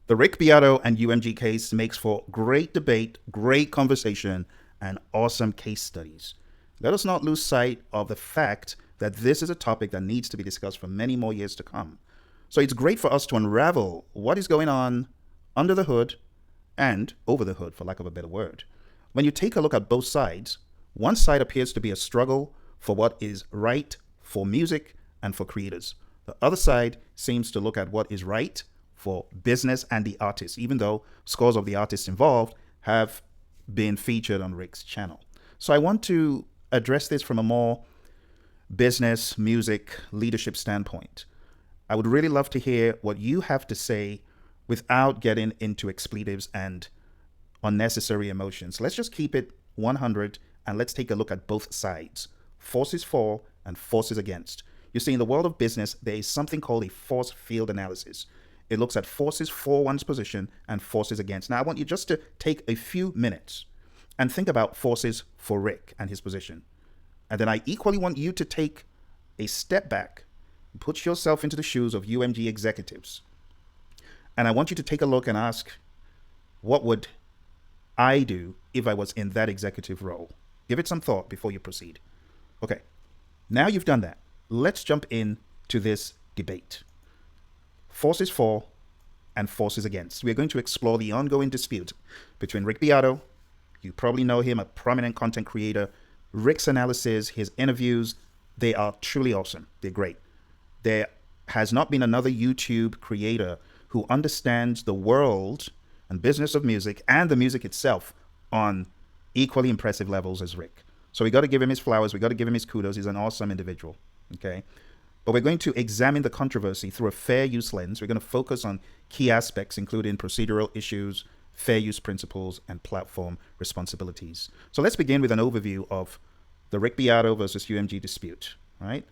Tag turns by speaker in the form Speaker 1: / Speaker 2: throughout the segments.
Speaker 1: The Rick Beato and UMG case makes for great debate, great conversation, and awesome case studies. Let us not lose sight of the fact that this is a topic that needs to be discussed for many more years to come. So it's great for us to unravel what is going on under the hood and over the hood, for lack of a better word. When you take a look at both sides, one side appears to be a struggle for what is right for music and for creators. The other side seems to look at what is right for business and the artists, even though scores of the artists involved have been featured on Rick's channel. So I want to address this from a more business, music, leadership standpoint. I would really love to hear what you have to say without getting into expletives and unnecessary emotions. Let's just keep it 100 and let's take a look at both sides. Forces for and forces against. You see, in the world of business, there is something called a force field analysis. It looks at forces for one's position and forces against. Now, I want you just to take a few minutes and think about forces for Rick and his position. And then I equally want you to take a step back, put yourself into the shoes of UMG executives. And I want you to take a look and ask, what would I do if I was in that executive role? Give it some thought before you proceed. Okay, now you've done that. Let's jump in to this debate. Forces for and forces against. We're going to explore the ongoing dispute between Rick Beato. You probably know him, a prominent content creator. Rick's analysis, his interviews, they are truly awesome. They're great. There has not been another YouTube creator who understands the world and business of music and the music itself on equally impressive levels as Rick. So we got to give him his flowers. We got to give him his kudos. He's an awesome individual. Okay. But we're going to examine the controversy through a fair use lens. We're going to focus on key aspects, including procedural issues, fair use principles, and platform responsibilities. So let's begin with an overview of the Rick Beato versus UMG dispute, right?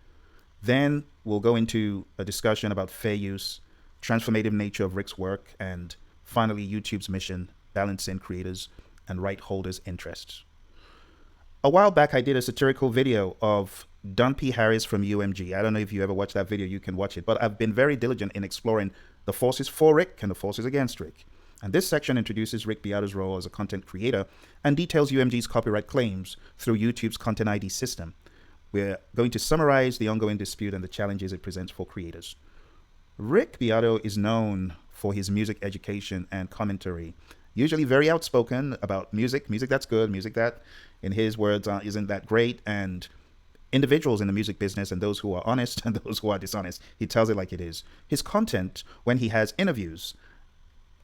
Speaker 1: Then we'll go into a discussion about fair use, transformative nature of Rick's work, and finally, YouTube's mission, balancing creators and right holders' interests. A while back, I did a satirical video of Don P. Harris from UMG. I don't know if you ever watched that video, you can watch it, but I've been very diligent in exploring the forces for Rick and the forces against Rick. And this section introduces Rick Beato's role as a content creator and details UMG's copyright claims through YouTube's Content ID system. We're going to summarize the ongoing dispute and the challenges it presents for creators. Rick Beato is known for his music education and commentary, usually very outspoken about music that's good, music that, in his words, isn't that great, and individuals in the music business and those who are honest and those who are dishonest. He tells it like it is. His content, when he has interviews,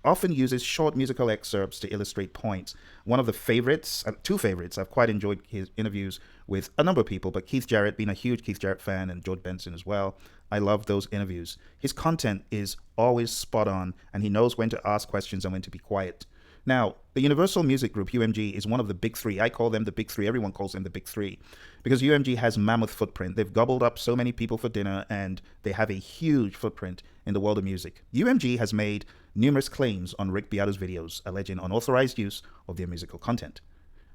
Speaker 1: often uses short musical excerpts to illustrate points. One of the favorites, two favorites, I've quite enjoyed his interviews with a number of people, but Keith Jarrett, being a huge Keith Jarrett fan, and George Benson as well. I love those interviews. His content is always spot on, and he knows when to ask questions and when to be quiet. Now, the Universal Music Group, UMG, is one of the big three. I call them the big three. Everyone calls them the big three because UMG has mammoth footprint. They've gobbled up so many people for dinner, and they have a huge footprint in the world of music. UMG has made numerous claims on Rick Beato's videos, alleging unauthorized use of their musical content.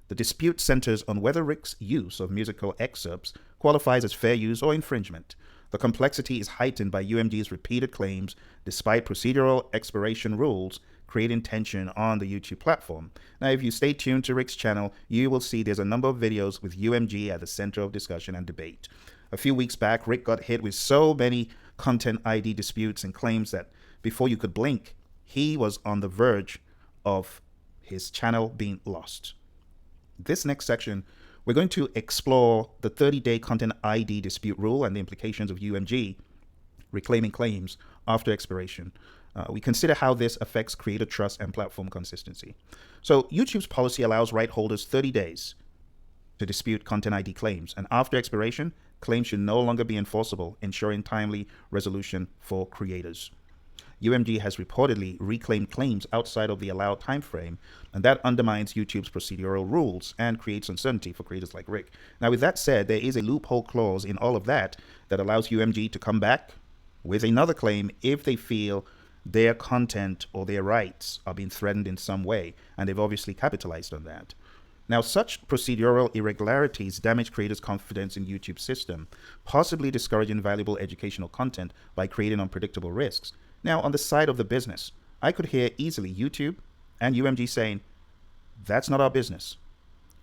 Speaker 1: The dispute centers on whether Rick's use of musical excerpts qualifies as fair use or infringement. The complexity is heightened by UMG's repeated claims, despite procedural expiration rules creating tension on the YouTube platform. Now, if you stay tuned to Rick's channel, you will see there's a number of videos with UMG at the center of discussion and debate. A few weeks back, Rick got hit with so many content ID disputes and claims that before you could blink, he was on the verge of his channel being lost. This next section, we're going to explore the 30-day content ID dispute rule and the implications of UMG reclaiming claims after expiration. We consider how this affects creator trust and platform consistency. So YouTube's policy allows right holders 30 days to dispute content ID claims, and after expiration, claims should no longer be enforceable, ensuring timely resolution for creators. UMG has reportedly reclaimed claims outside of the allowed time frame, and that undermines YouTube's procedural rules and creates uncertainty for creators like Rick. Now, with that said, there is a loophole clause in all of that that allows UMG to come back with another claim if they feel their content or their rights are being threatened in some way, and they've obviously capitalized on that. Now, such procedural irregularities damage creators' confidence in YouTube's system, possibly discouraging valuable educational content by creating unpredictable risks. Now, on the side of the business, I could hear easily YouTube and UMG saying, that's not our business.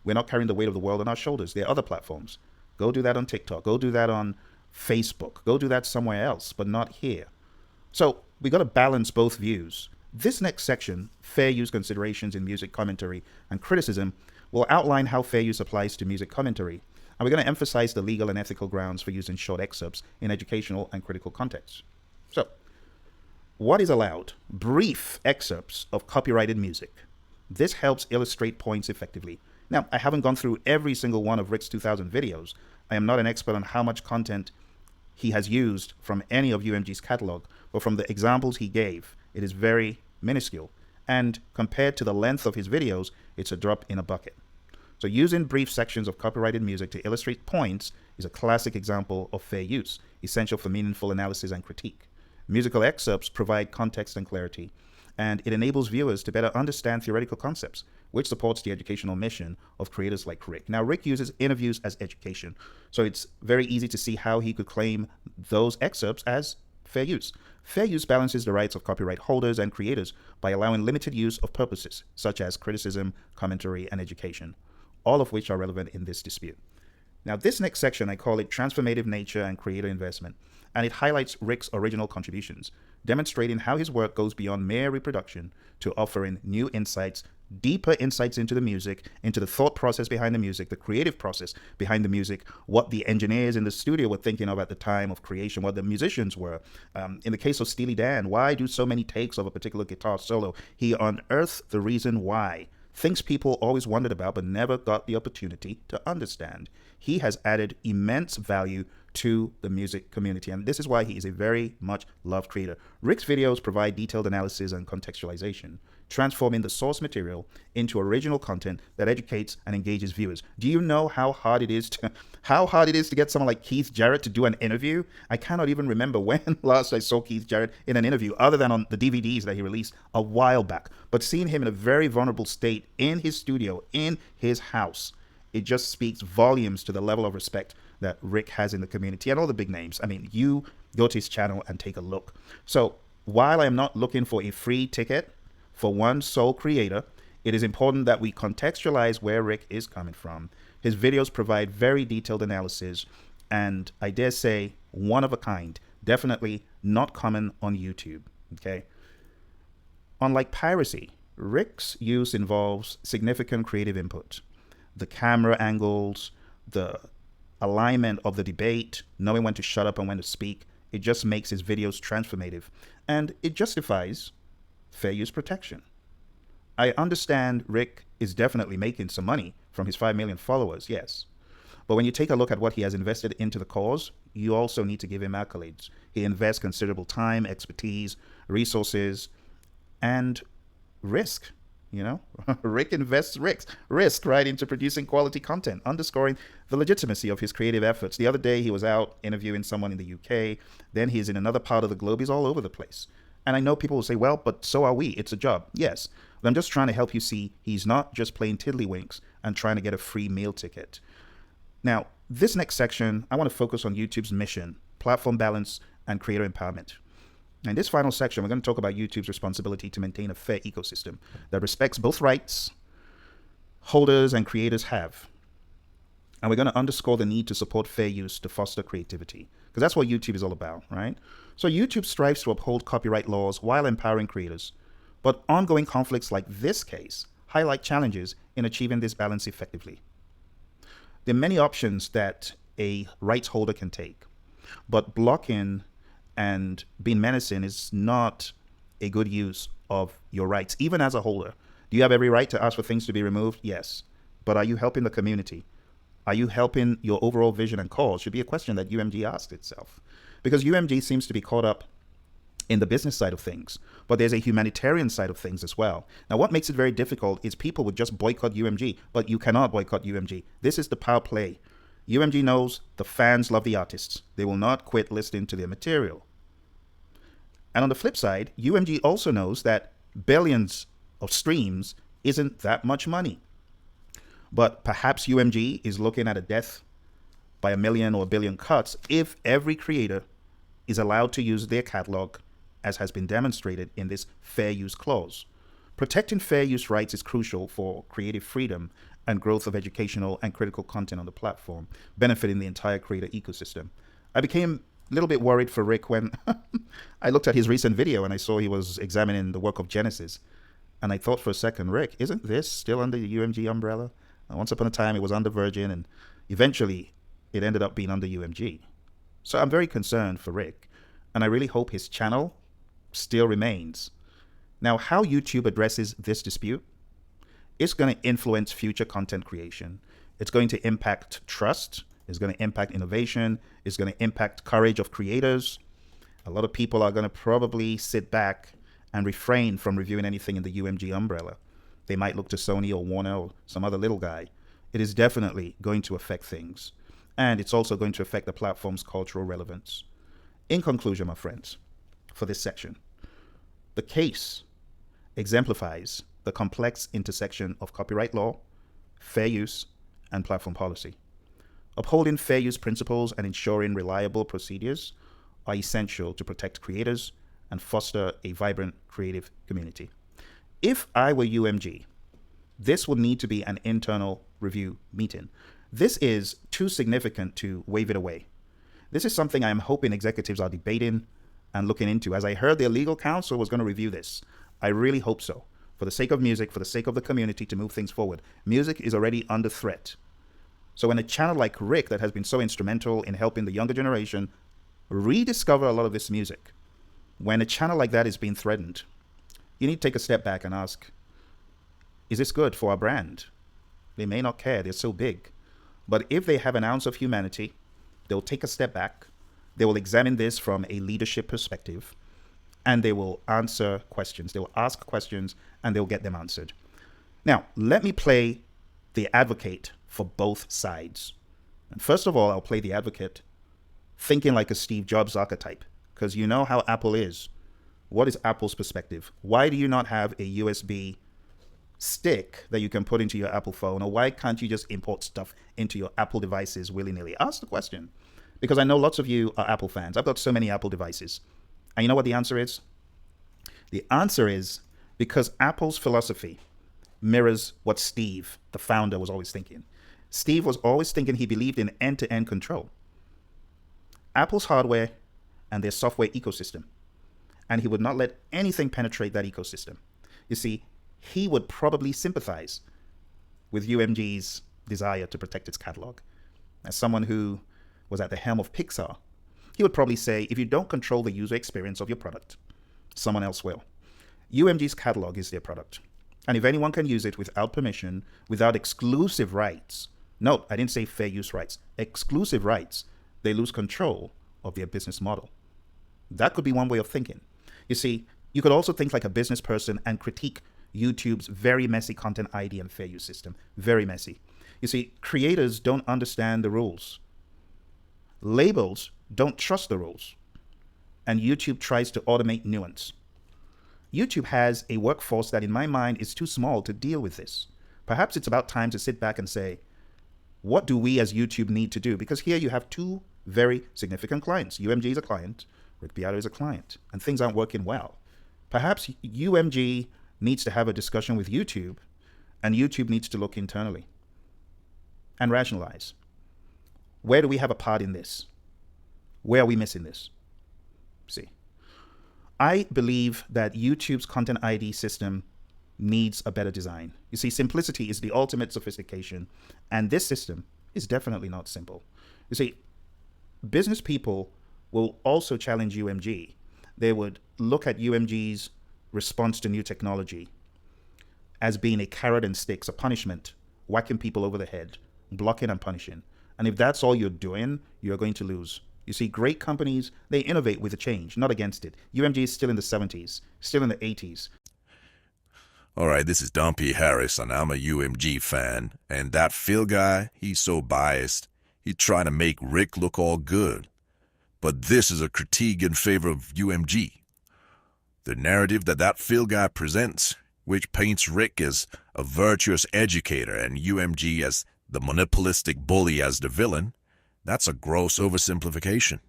Speaker 1: We're not carrying the weight of the world on our shoulders. There are other platforms. Go do that on TikTok. Go do that on Facebook. Go do that somewhere else, but not here. So we got to balance both views. This next section, fair use considerations in music commentary and criticism, will outline how fair use applies to music commentary. And we're going to emphasize the legal and ethical grounds for using short excerpts in educational and critical contexts. So, what is allowed? Brief excerpts of copyrighted music. This helps illustrate points effectively. Now, I haven't gone through every single one of Rick's 2000 videos. I am not an expert on how much content he has used from any of UMG's catalog, but from the examples he gave, it is very minuscule. And compared to the length of his videos, it's a drop in a bucket. So using brief sections of copyrighted music to illustrate points is a classic example of fair use, essential for meaningful analysis and critique. Musical excerpts provide context and clarity, and it enables viewers to better understand theoretical concepts, which supports the educational mission of creators like Rick. Now, Rick uses interviews as education, so it's very easy to see how he could claim those excerpts as fair use. Fair use balances the rights of copyright holders and creators by allowing limited use of purposes, such as criticism, commentary, and education, all of which are relevant in this dispute. Now, this next section, I call it Transformative Nature and Creator Investment, and it highlights Rick's original contributions, demonstrating how his work goes beyond mere reproduction to offering new insights, deeper insights into the music, into the thought process behind the music, the creative process behind the music, what the engineers in the studio were thinking of at the time of creation, what the musicians were. In the case of Steely Dan, why do so many takes of a particular guitar solo? He unearthed the reason why. Things people always wondered about but never got the opportunity to understand. He has added immense value to the music community, and this is why he is a very much loved creator. Rick's videos provide detailed analysis and contextualization, transforming the source material into original content that educates and engages viewers. Do you know how hard it is to get someone like Keith Jarrett to do an interview? I cannot even remember when last I saw Keith Jarrett in an interview, other than on the DVDs that he released a while back. But seeing him in a very vulnerable state in his studio, in his house, it just speaks volumes to the level of respect that Rick has in the community and all the big names. I mean, you go to his channel and take a look. So while I am not looking for a free ticket for one sole creator, it is important that we contextualize where Rick is coming from. His videos provide very detailed analysis, and I dare say one of a kind, definitely not common on YouTube, okay? Unlike piracy, Rick's use involves significant creative input. The camera angles, the alignment of the debate, knowing when to shut up and when to speak, it just makes his videos transformative, and it justifies fair use protection. I understand Rick is definitely making some money from his 5 million followers, yes. But when you take a look at what he has invested into the cause, you also need to give him accolades. He invests considerable time, expertise, resources, and risk. You know, Rick invests risk right into producing quality content, underscoring the legitimacy of his creative efforts. The other day, he was out interviewing someone in the UK. Then he's in another part of the globe. He's all over the place. And I know people will say, well, but so are we. It's a job. Yes. But I'm just trying to help you see he's not just playing tiddlywinks and trying to get a free meal ticket. Now, this next section, I want to focus on YouTube's mission, platform balance, and creator empowerment. In this final section, we're going to talk about YouTube's responsibility to maintain a fair ecosystem that respects both rights holders and creators have. And we're going to underscore the need to support fair use to foster creativity, because that's what YouTube is all about, right? So YouTube strives to uphold copyright laws while empowering creators. But ongoing conflicts like this case highlight challenges in achieving this balance effectively. There are many options that a rights holder can take, but blocking and being menacing is not a good use of your rights, even as a holder. Do you have every right to ask for things to be removed? Yes. But are you helping the community? Are you helping your overall vision and cause? Should be a question that UMG asks itself. Because UMG seems to be caught up in the business side of things, but there's a humanitarian side of things as well. Now, what makes it very difficult is people would just boycott UMG, but you cannot boycott UMG. This is the power play. UMG knows the fans love the artists. They will not quit listening to their material. And on the flip side, UMG also knows that billions of streams isn't that much money. But perhaps UMG is looking at a death by 1 million or 1 billion cuts if every creator is allowed to use their catalog as has been demonstrated in this fair use clause. Protecting fair use rights is crucial for creative freedom and growth of educational and critical content on the platform, benefiting the entire creator ecosystem. I became a little bit worried for Rick when I looked at his recent video and I saw he was examining the work of Genesis. And I thought for a second, Rick, isn't this still under the UMG umbrella? And once upon a time, it was under Virgin, and eventually it ended up being under UMG. So I'm very concerned for Rick, and I really hope his channel still remains. Now, how YouTube addresses this dispute, it's going to influence future content creation. It's going to impact trust. It's going to impact innovation. It's going to impact courage of creators. A lot of people are going to probably sit back and refrain from reviewing anything in the UMG umbrella. They might look to Sony or Warner or some other little guy. It is definitely going to affect things. And it's also going to affect the platform's cultural relevance. In conclusion, my friends, for this section, the case exemplifies the complex intersection of copyright law, fair use, and platform policy. Upholding fair use principles and ensuring reliable procedures are essential to protect creators and foster a vibrant creative community. If I were UMG, this would need to be an internal review meeting. This is too significant to wave it away. This is something I'm hoping executives are debating and looking into. As I heard their legal counsel was going to review this, I really hope so. For the sake of music, for the sake of the community, to move things forward. Music is already under threat. So when a channel like Rick, that has been so instrumental in helping the younger generation rediscover a lot of this music, when a channel like that is being threatened, you need to take a step back and ask, is this good for our brand? They may not care, they're so big. But if they have an ounce of humanity, they'll take a step back, they will examine this from a leadership perspective, and they will answer questions. They will ask questions, and they'll get them answered. Now, let me play the advocate for both sides. And first of all, I'll play the advocate thinking like a Steve Jobs archetype, because you know how Apple is. What is Apple's perspective? Why do you not have a USB stick that you can put into your Apple phone? Or why can't you just import stuff into your Apple devices willy-nilly? Ask the question. Because I know lots of you are Apple fans. I've got so many Apple devices. And you know what the answer is? The answer is because Apple's philosophy mirrors what Steve, the founder, was always thinking. Steve was always thinking he believed in end-to-end control. Apple's hardware and their software ecosystem. And he would not let anything penetrate that ecosystem. You see, he would probably sympathize with UMG's desire to protect its catalog. As someone who was at the helm of Pixar, he would probably say, if you don't control the user experience of your product, someone else will. UMG's catalog is their product. And if anyone can use it without permission, without exclusive rights, note, I didn't say fair use rights, exclusive rights, they lose control of their business model. That could be one way of thinking. You see, you could also think like a business person and critique YouTube's very messy content ID and fair use system. Very messy. You see, creators don't understand the rules. Labels don't trust the rules. And YouTube tries to automate nuance. YouTube has a workforce that in my mind is too small to deal with this. Perhaps it's about time to sit back and say, what do we as YouTube need to do? Because here you have two very significant clients. UMG is a client, Rick Beato is a client, and things aren't working well. Perhaps UMG needs to have a discussion with YouTube, and YouTube needs to look internally and rationalize. Where do we have a part in this? Where are we missing this? See, I believe that YouTube's content ID system needs a better design. You see, simplicity is the ultimate sophistication, and this system is definitely not simple. You see, business people will also challenge UMG. They would look at UMG's response to new technology as being a carrot and sticks, a punishment, whacking people over the head, blocking and punishing. And if that's all you're doing, you're going to lose. You see, great companies, they innovate with the change, not against it. UMG is still in the 70s, still in the 80s.
Speaker 2: All right, this is Don P. Harris, and I'm a UMG fan. And that Phil guy, he's so biased. He's trying to make Rick look all good. But this is a critique in favor of UMG. The narrative that Phil guy presents, which paints Rick as a virtuous educator and UMG as the monopolistic bully as the villain, that's a gross oversimplification.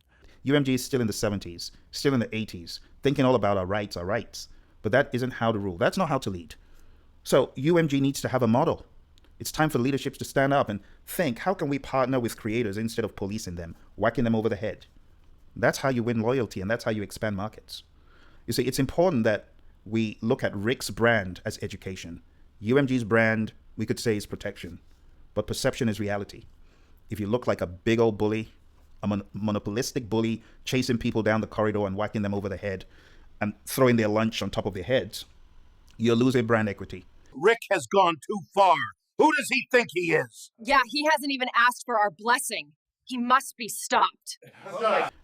Speaker 1: UMG is still in the 70s, still in the 80s, thinking all about our rights, our rights. But that isn't how to rule. That's not how to lead. So UMG needs to have a model. It's time for leaderships to stand up and think, how can we partner with creators instead of policing them, whacking them over the head? That's how you win loyalty, and that's how you expand markets. You see, it's important that we look at Rick's brand as education. UMG's brand, we could say, is protection, but perception is reality. If you look like a big old bully, a monopolistic bully chasing people down the corridor and whacking them over the head and throwing their lunch on top of their heads, you're losing brand equity.
Speaker 3: Rick has gone too far. Who does he think he is?
Speaker 4: Yeah, he hasn't even asked for our blessing. He must be stopped.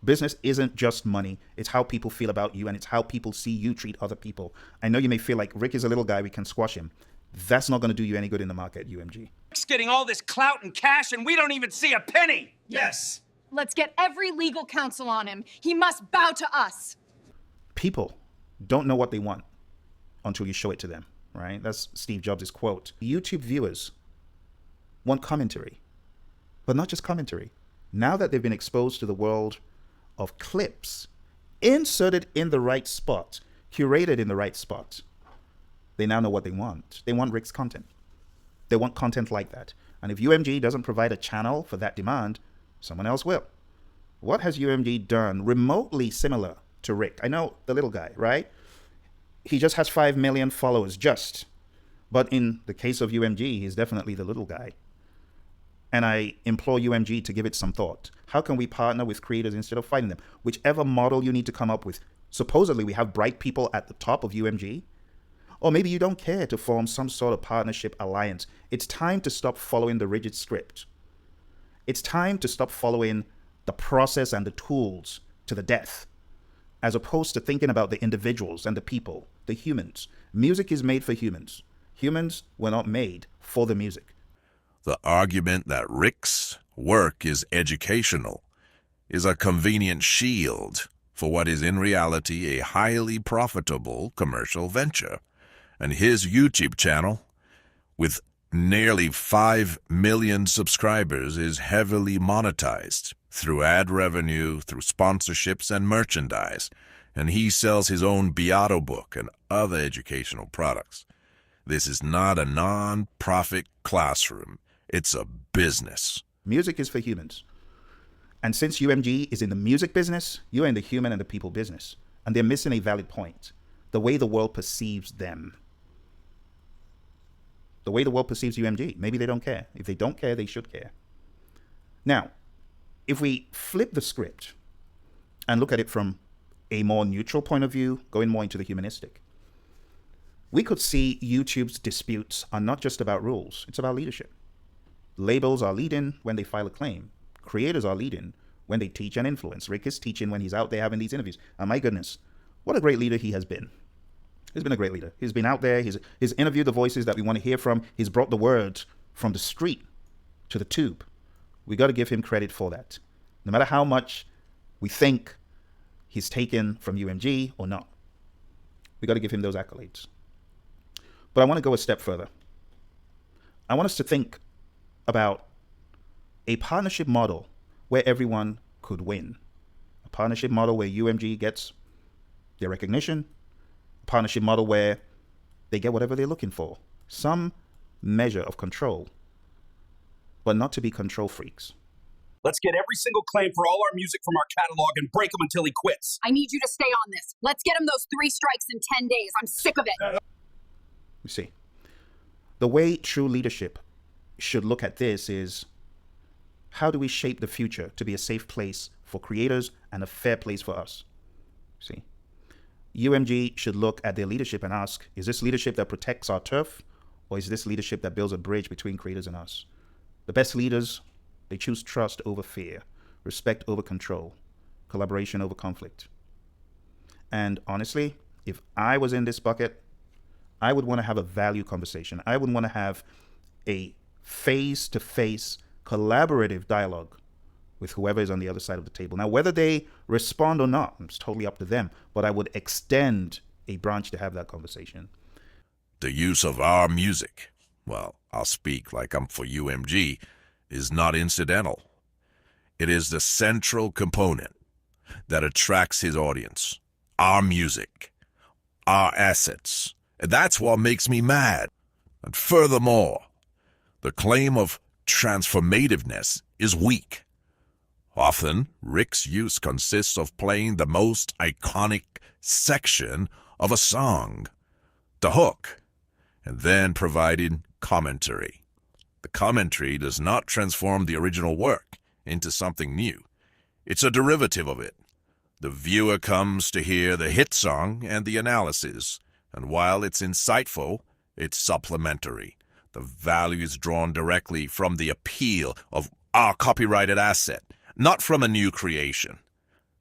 Speaker 1: Business isn't just money. It's how people feel about you, and it's how people see you treat other people. I know you may feel like Rick is a little guy, we can squash him. That's not going to do you any good in the market, UMG.
Speaker 5: Rick's getting all this clout and cash, and we don't even see a penny.
Speaker 3: Yes.
Speaker 4: Let's get every legal counsel on him. He must bow to us.
Speaker 1: People don't know what they want until you show it to them, right? That's Steve Jobs' quote. YouTube viewers want commentary, but not just commentary. Now that they've been exposed to the world of clips, inserted in the right spot, curated in the right spot, they now know what they want. They want Rick's content. They want content like that. And if UMG doesn't provide a channel for that demand, someone else will. What has UMG done remotely similar to Rick? I know the little guy, right? He just has 5 million followers, just. But in the case of UMG, he's definitely the little guy. And I implore UMG to give it some thought. How can we partner with creators instead of fighting them? Whichever model you need to come up with. Supposedly, we have bright people at the top of UMG. Or maybe you don't care to form some sort of partnership alliance. It's time to stop following the rigid script. It's time to stop following the process and the tools to the death, as opposed to thinking about the individuals and the people, the humans. Music is made for humans. Humans were not made for the music.
Speaker 2: The argument that Rick's work is educational is a convenient shield for what is in reality a highly profitable commercial venture. And his YouTube channel, with nearly 5 million subscribers, is heavily monetized through ad revenue, through sponsorships and merchandise, and he sells his own Beato book and other educational products. This is not a non-profit classroom. It's a business.
Speaker 1: Music is for humans. And since UMG is in the music business, you're in the human and the people business. And they're missing a valid point. The way the world perceives them. The way the world perceives UMG. Maybe they don't care. If they don't care, they should care. Now, if we flip the script and look at it from a more neutral point of view, going more into the humanistic, we could see YouTube's disputes are not just about rules. It's about leadership. Labels are leading when they file a claim. Creators are leading when they teach and influence. Rick is teaching when he's out there having these interviews. And my goodness, what a great leader he has been. He's been a great leader. He's been out there. He's interviewed the voices that we want to hear from. He's brought the word from the street to the tube. We got to give him credit for that. No matter how much we think he's taken from UMG or not, we got to give him those accolades. But I want to go a step further. I want us to think about a partnership model where everyone could win. A partnership model where UMG gets their recognition. A partnership model where they get whatever they're looking for. Some measure of control, but not to be control freaks.
Speaker 3: Let's get every single claim for all our music from our catalog and break him until he quits.
Speaker 4: I need you to stay on this. Let's get him those 3 strikes in 10 days. I'm sick of it.
Speaker 1: You see, the way true leadership should look at this is, how do we shape the future to be a safe place for creators and a fair place for us? See, UMG should look at their leadership and ask, is this leadership that protects our turf, or is this leadership that builds a bridge between creators and us? The best leaders, they choose trust over fear, respect over control, collaboration over conflict. And honestly, if I was in this bucket, I would want to have a value conversation. I would want to have a face-to-face collaborative dialogue with whoever is on the other side of the table. Now, whether they respond or not, it's totally up to them, but I would extend a branch to have that conversation.
Speaker 2: The use of our music, well, I'll speak like I'm for UMG, is not incidental. It is the central component. that attracts his audience. Our music. Our assets. And that's what makes me mad. And furthermore, the claim of transformativeness is weak. Often, Rick's use consists of playing the most iconic section of a song, the hook, and then providing commentary. The commentary does not transform the original work into something new. It's a derivative of it. The viewer comes to hear the hit song and the analysis, and while it's insightful, it's supplementary. The value is drawn directly from the appeal of our copyrighted asset, not from a new creation.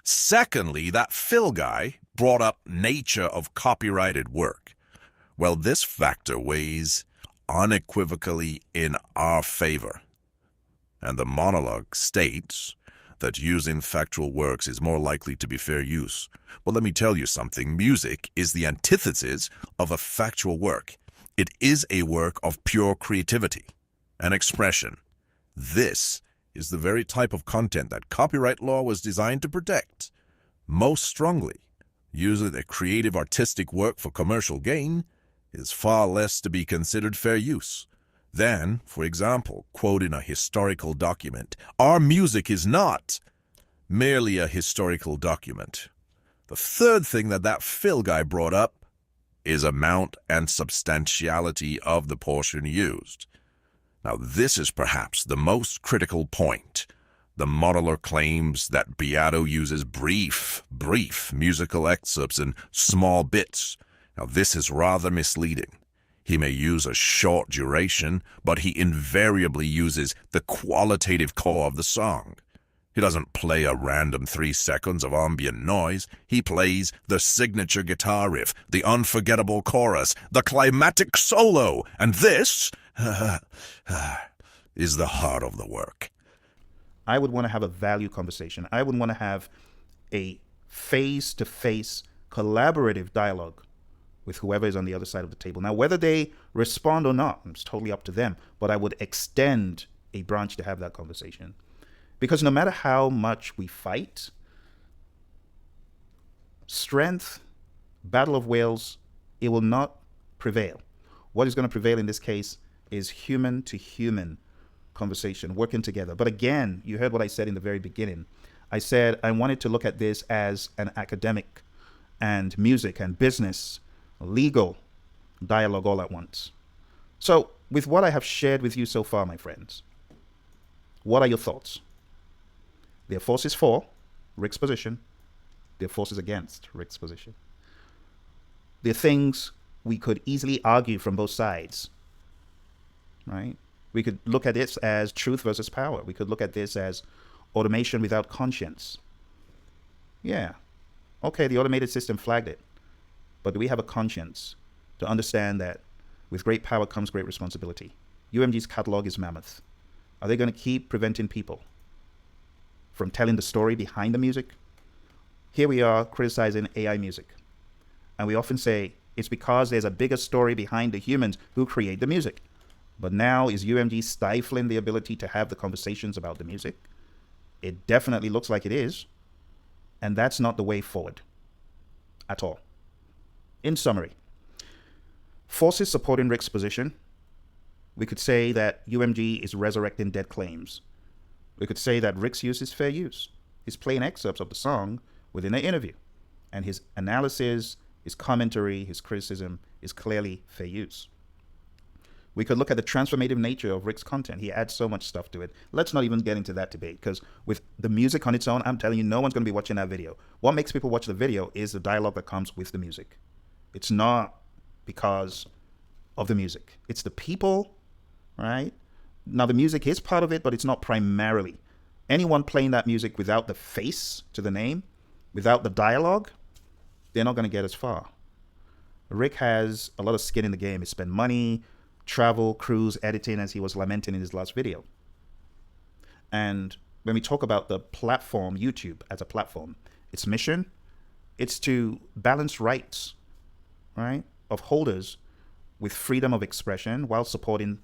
Speaker 2: Secondly, that Phil guy brought up nature of copyrighted work. Well, this factor weighs unequivocally in our favor. And the monologue states that using factual works is more likely to be fair use. Well, let me tell you something. Music is the antithesis of a factual work. It is a work of pure creativity and expression. This is the very type of content that copyright law was designed to protect. Most strongly, using a creative artistic work for commercial gain is far less to be considered fair use than, for example, quoting a historical document. Our music is not merely a historical document. The third thing that Phil guy brought up is amount and substantiality of the portion used. Now, this is perhaps the most critical point. The modeler claims that Beato uses brief musical excerpts and small bits. Now, this is rather misleading. He may use a short duration, but he invariably uses the qualitative core of the song. He doesn't play a random 3 seconds of ambient noise. He plays the signature guitar riff, the unforgettable chorus, the climactic solo, and this is the heart of the work.
Speaker 1: I would want to have a value conversation. I would want to have a face-to-face collaborative dialogue with whoever is on the other side of the table. Now, whether they respond or not, it's totally up to them, but I would extend a branch to have that conversation. Because no matter how much we fight, strength, battle of wills, it will not prevail. What is going to prevail in this case is human to human conversation, working together. But again, you heard what I said in the very beginning. I said I wanted to look at this as an academic and music and business, legal dialogue all at once. So with what I have shared with you so far, my friends, what are your thoughts? There are forces for Rick's position. There are forces against Rick's position. There are things we could easily argue from both sides, right? We could look at this as truth versus power. We could look at this as automation without conscience. Yeah, okay, the automated system flagged it. But do we have a conscience to understand that with great power comes great responsibility? UMG's catalog is mammoth. Are they going to keep preventing people from telling the story behind the music? Here we are criticizing AI music. And we often say it's because there's a bigger story behind the humans who create the music. But now is UMG stifling the ability to have the conversations about the music? It definitely looks like it is. And that's not the way forward at all. In summary, forces supporting Rick's position. We could say that UMG is resurrecting dead claims. We could say that Rick's use is fair use. He's playing excerpts of the song within an interview. And his analysis, his commentary, his criticism is clearly fair use. We could look at the transformative nature of Rick's content. He adds so much stuff to it. Let's not even get into that debate, because with the music on its own, I'm telling you, no one's going to be watching that video. What makes people watch the video is the dialogue that comes with the music. It's not because of the music. It's the people, right? Now, the music is part of it, but it's not primarily. Anyone playing that music without the face to the name, without the dialogue, they're not going to get as far. Rick has a lot of skin in the game. He spent money, travel, cruise, editing, as he was lamenting in his last video. And when we talk about the platform, YouTube as a platform, its mission, it's to balance rights, right, of holders with freedom of expression while supporting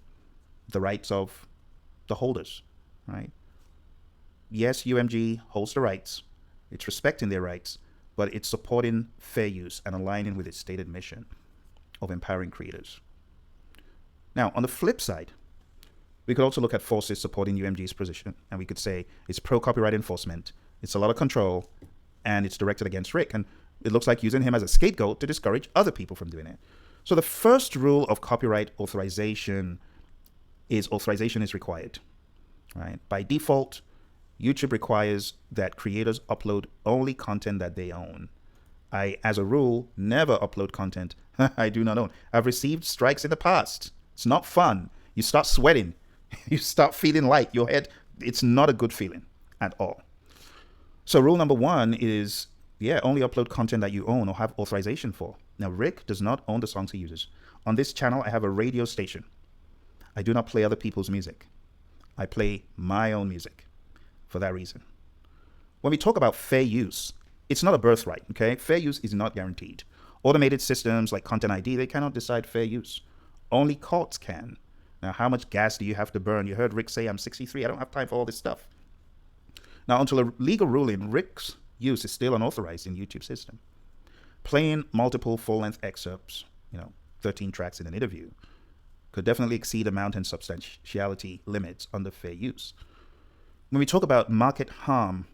Speaker 1: the rights of the holders, right? Yes, UMG holds the rights, It's respecting their rights, but it's supporting fair use and aligning with its stated mission of empowering creators. Now, on the flip side, we could also look at forces supporting UMG's position, and we could say it's pro-copyright enforcement, it's a lot of control, and it's directed against Rick, and it looks like using him as a scapegoat to discourage other people from doing it. So the first rule of copyright authorization is required, right? By default, YouTube requires that creators upload only content that they own. I, as a rule, never upload content I do not own. I've received strikes in the past. It's not fun. You start sweating. You start feeling light. Your head, it's not a good feeling at all. So rule number one is, only upload content that you own or have authorization for. Now, Rick does not own the songs he uses. On this channel, I have a radio station. I do not play other people's music. I play my own music for that reason. When we talk about fair use, it's not a birthright, okay? Fair use is not guaranteed. Automated systems like Content ID, they cannot decide fair use. Only courts can. Now, how much gas do you have to burn? You heard Rick say, I'm 63, I don't have time for all this stuff. Now, until a legal ruling, Rick's use is still unauthorized in YouTube system. Playing multiple full-length excerpts, 13 tracks in an interview, could definitely exceed amount and substantiality limits under fair use. When we talk about market harm,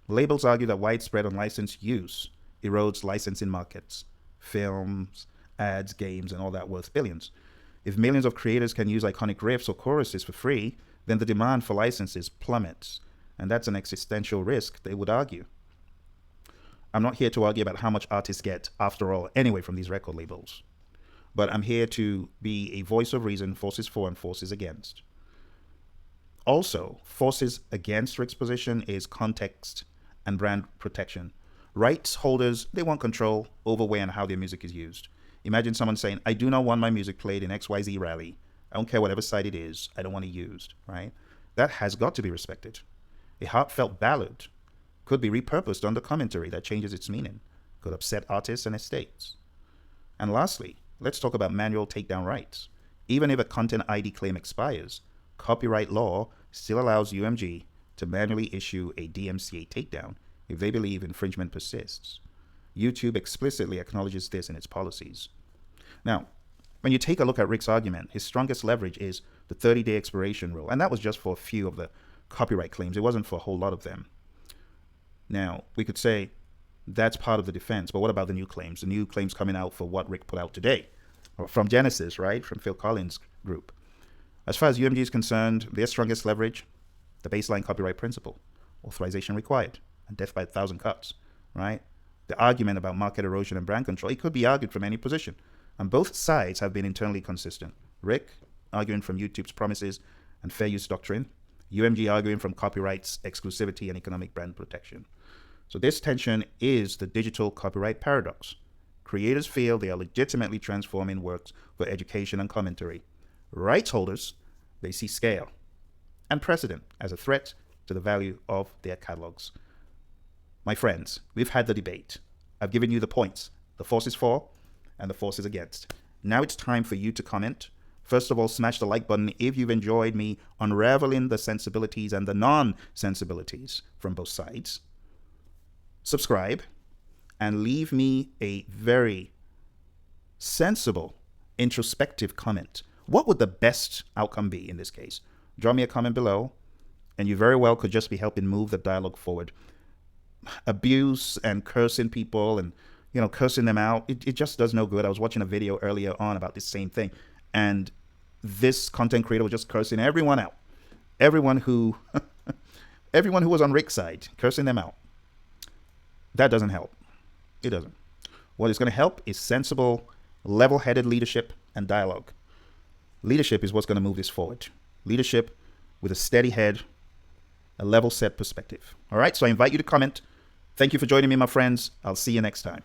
Speaker 1: labels argue that widespread unlicensed use erodes licensing markets, films, ads, games, and all that worth billions. If millions of creators can use iconic riffs or choruses for free, then the demand for licenses plummets, and that's an existential risk, they would argue. I'm not here to argue about how much artists get, after all, anyway, from these record labels. But I'm here to be a voice of reason, forces for and forces against. Also, forces against Rick's position is context and brand protection. Rights holders, they want control over where and how their music is used. Imagine someone saying, I do not want my music played in XYZ rally. I don't care whatever site it is. I don't want it used, right? That has got to be respected. A heartfelt ballad could be repurposed under commentary that changes its meaning, could upset artists and estates. And lastly, let's talk about manual takedown rights. Even if a Content ID claim expires, copyright law still allows UMG to manually issue a DMCA takedown if they believe infringement persists. YouTube explicitly acknowledges this in its policies. Now, when you take a look at Rick's argument, his strongest leverage is the 30-day expiration rule, and that was just for a few of the copyright claims. It wasn't for a whole lot of them. Now, we could say that's part of the defense, but what about the new claims? The new claims coming out for what Rick put out today, or from Genesis, right? From Phil Collins' group. As far as UMG is concerned, their strongest leverage, the baseline copyright principle, authorization required, and death by 1,000 cuts, right? The argument about market erosion and brand control, it could be argued from any position. And both sides have been internally consistent. Rick arguing from YouTube's promises and fair use doctrine, UMG arguing from copyright's exclusivity and economic brand protection. So this tension is the digital copyright paradox. Creators feel they are legitimately transforming works for education and commentary. Rights holders, they see scale and precedent as a threat to the value of their catalogs. My friends, we've had the debate. I've given you the points, the forces for and the forces against. Now it's time for you to comment. First of all, smash the like button if you've enjoyed me unraveling the sensibilities and the non-sensibilities from both sides. Subscribe and leave me a very sensible, introspective comment. What would the best outcome be in this case? Draw me a comment below, and you very well could just be helping move the dialogue forward. Abuse and cursing people and cursing them out, it just does no good. I was watching a video earlier on about this same thing, and this content creator was just cursing everyone out. Everyone who was on Rick's side, cursing them out. That doesn't help. It doesn't. What is going to help is sensible, level-headed leadership and dialogue. Leadership is what's going to move this forward. Leadership with a steady head, a level set perspective. All right, so I invite you to comment. Thank you for joining me, my friends. I'll see you next time.